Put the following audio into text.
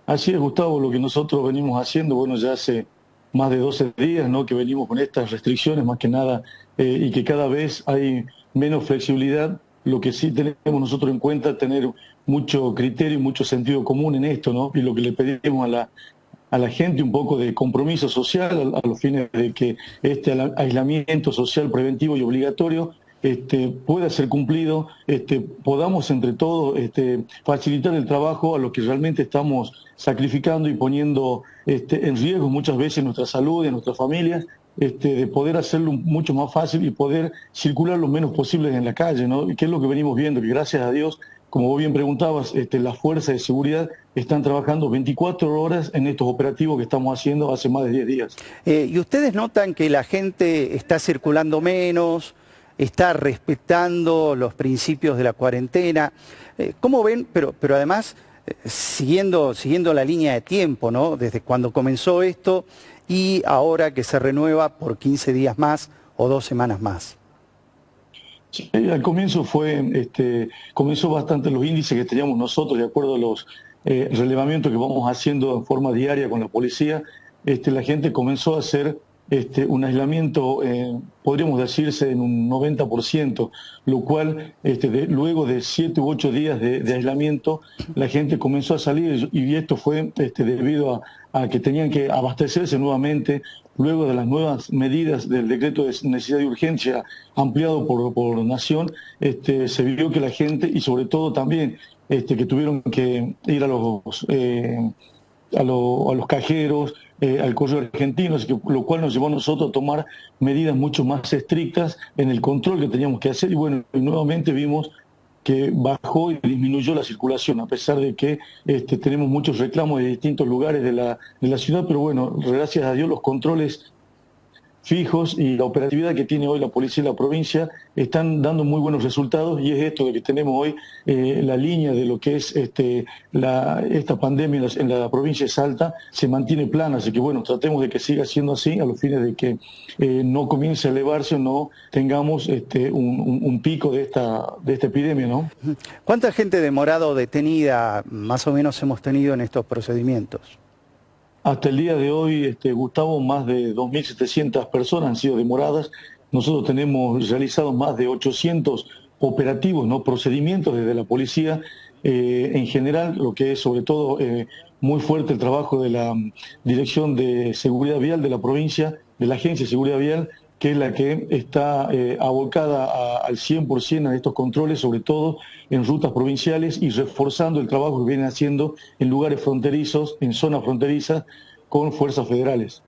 Así es, Gustavo, lo que nosotros venimos haciendo, bueno, ya hace más de 12 días, ¿no? Que venimos con estas restricciones, más que nada, y que cada vez hay menos flexibilidad. Lo que sí tenemos nosotros en cuenta es tener mucho criterio y mucho sentido común en esto, ¿no? Y lo que le pedimos a la gente un poco de compromiso social a los fines de que este aislamiento social preventivo y obligatorio pueda ser cumplido, podamos entre todos facilitar el trabajo a los que realmente estamos sacrificando y poniendo en riesgo muchas veces nuestra salud y nuestras familias, de poder hacerlo mucho más fácil y poder circular lo menos posible en la calle, ¿no? Y que es lo que venimos viendo, que gracias a Dios, como vos bien preguntabas, las fuerzas de seguridad están trabajando 24 horas en estos operativos que estamos haciendo hace más de 10 días. ¿Y ustedes notan que la gente está circulando menos, está respetando los principios de la cuarentena? ¿Cómo ven? Pero además, siguiendo la línea de tiempo, ¿no? Desde cuando comenzó esto y ahora que se renueva por 15 días más o 2 semanas más. Sí, al comienzo comenzó bastante los índices que teníamos nosotros, de acuerdo a los relevamientos que vamos haciendo en forma diaria con la policía. La gente comenzó a hacer un aislamiento, podríamos decirse, en un 90%, lo cual luego de 7 u 8 días de aislamiento, la gente comenzó a salir y esto fue debido a que tenían que abastecerse nuevamente. Luego de las nuevas medidas del decreto de necesidad y urgencia ampliado por Nación, se vio que la gente, y sobre todo también que tuvieron que ir a los cajeros, al correo argentino, así que, lo cual nos llevó a nosotros a tomar medidas mucho más estrictas en el control que teníamos que hacer. Y bueno, nuevamente vimos que bajó y disminuyó la circulación, a pesar de que tenemos muchos reclamos de distintos lugares de la ciudad, pero bueno, gracias a Dios los controles fijos y la operatividad que tiene hoy la policía de la provincia están dando muy buenos resultados, y es esto de que tenemos hoy la línea de lo que es esta pandemia en la provincia de Salta se mantiene plana, así que bueno, tratemos de que siga siendo así a los fines de que no comience a elevarse o no tengamos un pico de esta epidemia, ¿no? ¿Cuánta gente demorada o detenida más o menos hemos tenido en estos procedimientos? Hasta el día de hoy, Gustavo, más de 2.700 personas han sido demoradas. Nosotros tenemos realizados más de 800 operativos, ¿no? Procedimientos desde la policía. En general, lo que es sobre todo muy fuerte el trabajo de la Dirección de Seguridad Vial de la provincia, de la Agencia de Seguridad Vial, que es la que está abocada al 100% a estos controles, sobre todo en rutas provinciales, y reforzando el trabajo que vienen haciendo en lugares fronterizos, en zonas fronterizas, con fuerzas federales.